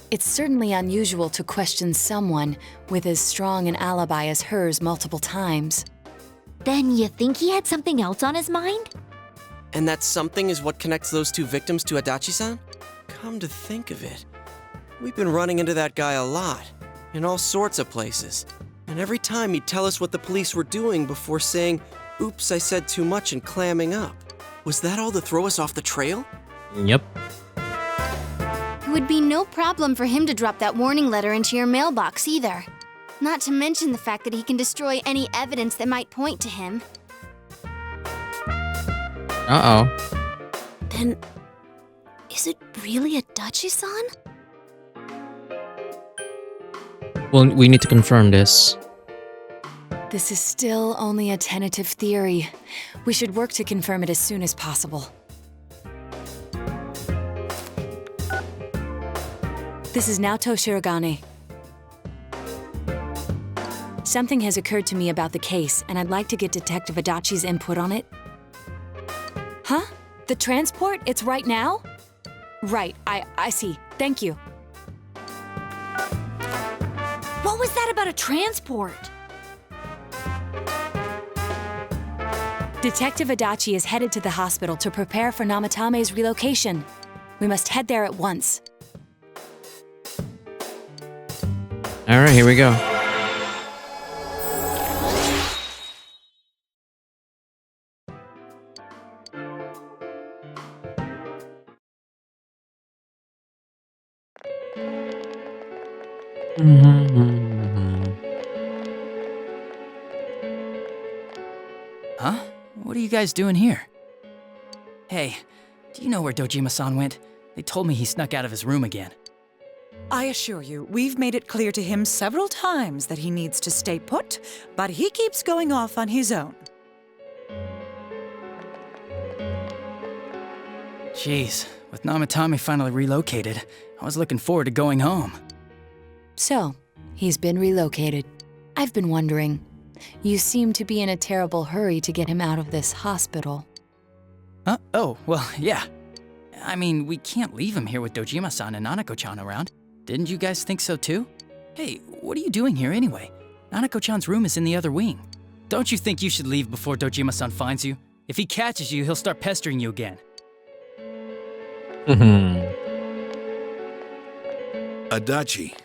it's certainly unusual to question someone with as strong an alibi as hers multiple times. Then you think he had something else on his mind? And that something is what connects those two victims to Adachi-san? Come to think of it, we've been running into that guy a lot, in all sorts of places. And every time he'd tell us what the police were doing before saying, "Oops, I said too much," and clamming up. Was that all to throw us off the trail? Yep. It would be no problem for him to drop that warning letter into your mailbox either. Not to mention the fact that he can destroy any evidence that might point to him. Uh-oh. Then, is it really Adachi-san? Well, we need to confirm this. This is still only a tentative theory. We should work to confirm it as soon as possible. This is Naoto Shirogane. Something has occurred to me about the case, and I'd like to get Detective Adachi's input on it. Huh? The transport? It's right now? Right, I see. Thank you. What was that about a transport? Detective Adachi is headed to the hospital to prepare for Namatame's relocation. We must head there at once. Alright, here we go. Huh? What are you guys doing here? Hey, do you know where Dojima-san went? They told me he snuck out of his room again. I assure you, we've made it clear to him several times that he needs to stay put, but he keeps going off on his own. Jeez, with Namatame finally relocated, I was looking forward to going home. So, he's been relocated. I've been wondering, you seem to be in a terrible hurry to get him out of this hospital. Huh? Oh, well, yeah. I mean, we can't leave him here with Dojima-san and Nanako-chan around. Didn't you guys think so too? Hey, what are you doing here anyway? Nanako-chan's room is in the other wing. Don't you think you should leave before Dojima-san finds you? If he catches you, he'll start pestering you again. Adachi,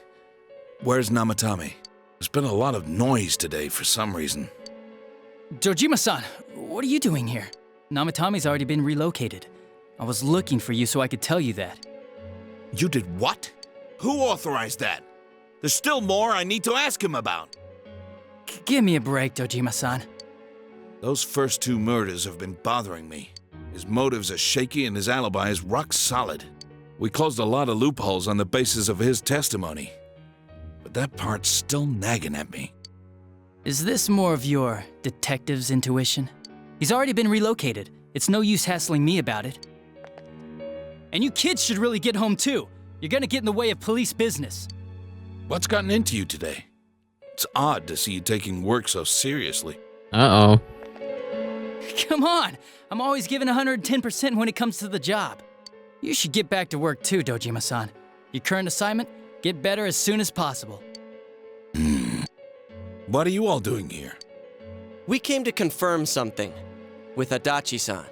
where's Namatame? There's been a lot of noise today for some reason. Dojima-san, what are you doing here? Namatame's already been relocated. I was looking for you so I could tell you that. You did what? Who authorized that? There's still more I need to ask him about. Give me a break, Dojima-san. Those first two murders have been bothering me. His motives are shaky and his alibi is rock solid. We closed a lot of loopholes on the basis of his testimony. But that part's still nagging at me. Is this more of your detective's intuition? He's already been relocated. It's no use hassling me about it. And you kids should really get home too. You're gonna get in the way of police business. What's gotten into you today? It's odd to see you taking work so seriously. Uh-oh. Come on! I'm always giving 110% when it comes to the job. You should get back to work too, Dojima-san. Your current assignment? Get better as soon as possible. What are you all doing here? We came to confirm something with Adachi-san.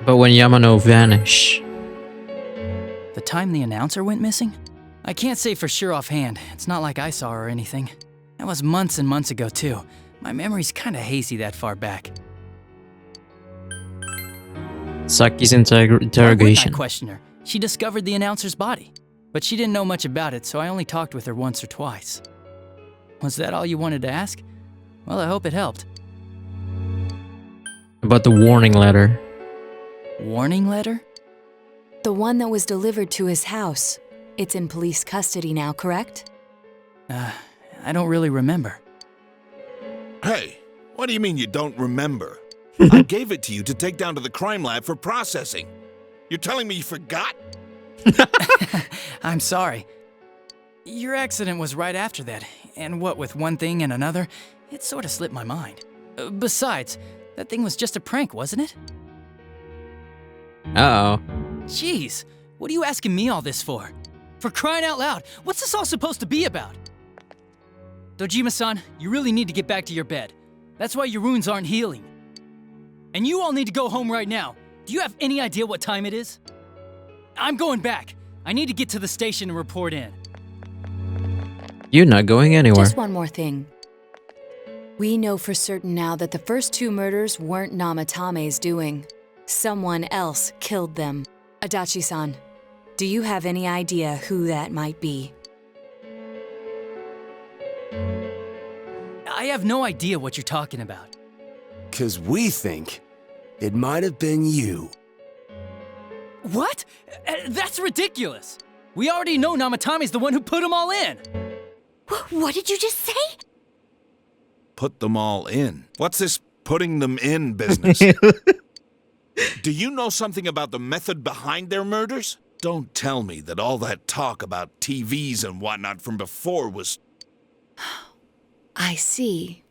But when Yamano vanished... The time the announcer went missing? I can't say for sure offhand. It's not like I saw her or anything. That was months and months ago too. My memory's kinda hazy that far back. Saki's Why wouldn't I interrogation. question her? She discovered the announcer's body. But she didn't know much about it, so I only talked with her once or twice. Was that all you wanted to ask? Well, I hope it helped. About the warning letter. Warning letter? The one that was delivered to his house. It's in police custody now, correct? I don't really remember. Hey, what do you mean you don't remember? I gave it to you to take down to the crime lab for processing. You're telling me you forgot? I'm sorry. Your accident was right after that, and what with one thing and another, it sort of slipped my mind. Besides, that thing was just a prank, wasn't it? Uh-oh. Jeez, what are you asking me all this for? For crying out loud, what's this all supposed to be about? Dojima-san, you really need to get back to your bed. That's why your wounds aren't healing. And you all need to go home right now. Do you have any idea what time it is? I'm going back. I need to get to the station and report in. You're not going anywhere. Just one more thing. We know for certain now that the first 2 murders weren't Namatame's doing. Someone else killed them. Adachi-san, do you have any idea who that might be? I have no idea what you're talking about. 'Cause we think it might have been you. What? That's ridiculous. We already know Namatame's the one who put them all in. What did you just say? Put them all in. What's this putting them in business? Do you know something about the method behind their murders? Don't tell me that all that talk about TVs and whatnot from before was... I see.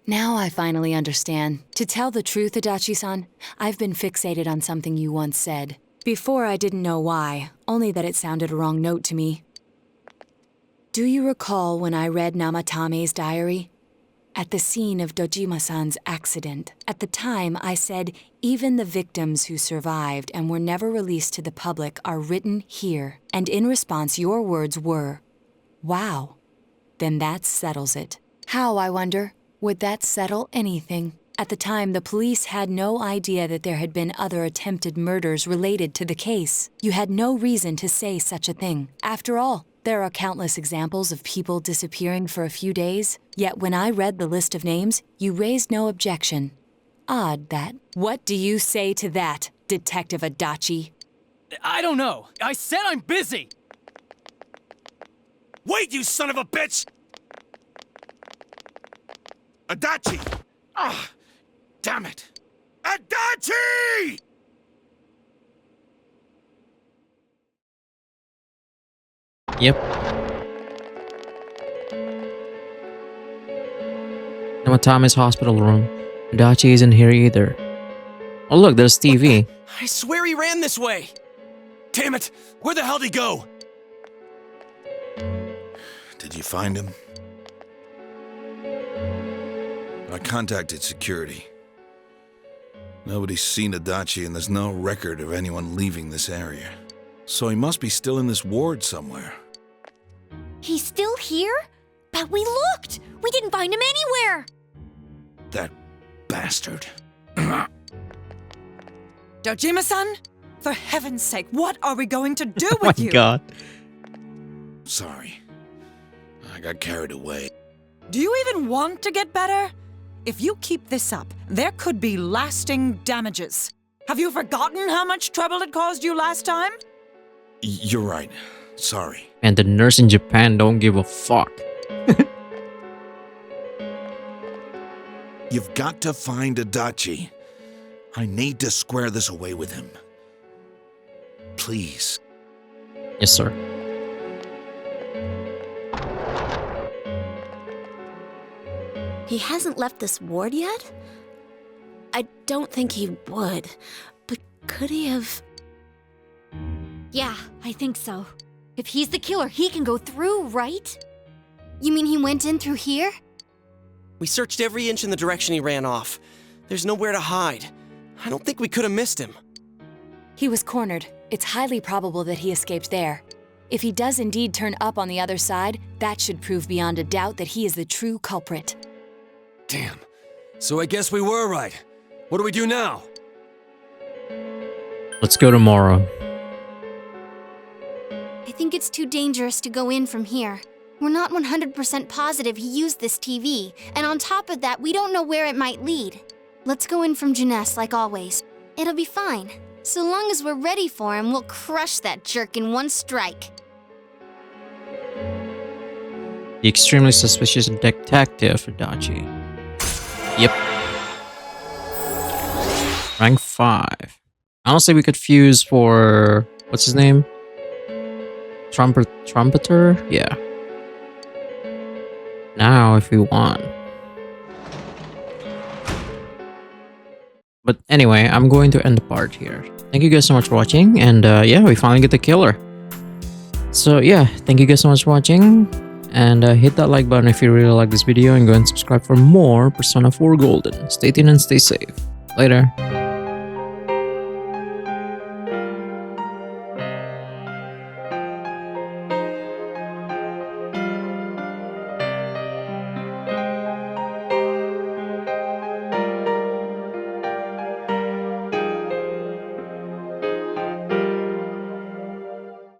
Now I finally understand. To tell the truth, Adachi-san, I've been fixated on something you once said. Before I didn't know why, only that it sounded a wrong note to me. Do you recall when I read Namatame's diary? At the scene of Dojima-san's accident, at the time I said, even the victims who survived and were never released to the public are written here. And in response, your words were, wow, then that settles it. How, I wonder, would that settle anything? At the time, the police had no idea that there had been other attempted murders related to the case. You had no reason to say such a thing. After all, there are countless examples of people disappearing for a few days. Yet when I read the list of names, you raised no objection. Odd that. What do you say to that, Detective Adachi? I don't know. I said I'm busy. Wait, you son of a bitch! Adachi! Ah, damn it! Adachi! Yep. Namatame's hospital room. Adachi isn't here either. Oh look, there's TV. I swear he ran this way! Damn it! Where the hell did he go? Did you find him? I contacted security. Nobody's seen Adachi and there's no record of anyone leaving this area. So he must be still in this ward somewhere. He's still here? But we looked! We didn't find him anywhere! That bastard. Dojima-san? For heaven's sake, what are we going to do Oh with my you? god. Sorry. I got carried away. Do you even want to get better? If you keep this up, there could be lasting damages. Have you forgotten how much trouble it caused you last time? You're right. Sorry. And the nurse in Japan don't give a fuck. You've got to find Adachi. I need to square this away with him. Please. Yes, sir. He hasn't left this ward yet? I don't think he would. But could he have... Yeah, I think so. If he's the killer, he can go through, right? You mean he went in through here? We searched every inch in the direction he ran off. There's nowhere to hide. I don't think we could have missed him. He was cornered. It's highly probable that he escaped there. If he does indeed turn up on the other side, that should prove beyond a doubt that he is the true culprit. Damn. So I guess we were right. What do we do now? Let's go tomorrow. I think it's too dangerous to go in from here. We're not 100% positive he used this TV, and on top of that, we don't know where it might lead. Let's go in from Jeunesse like always. It'll be fine. So long as we're ready for him, we'll crush that jerk in one strike. The extremely suspicious detective Adachi. Yep. Rank 5. Honestly, we could fuse for... what's his name? Trumpeter? Yeah. Now, if we want. But anyway, I'm going to end the part here. Thank you guys so much for watching, and yeah, we finally get the killer. So yeah, thank you guys so much for watching, and hit that like button if you really like this video, and go and subscribe for more Persona 4 Golden. Stay tuned and stay safe. Later.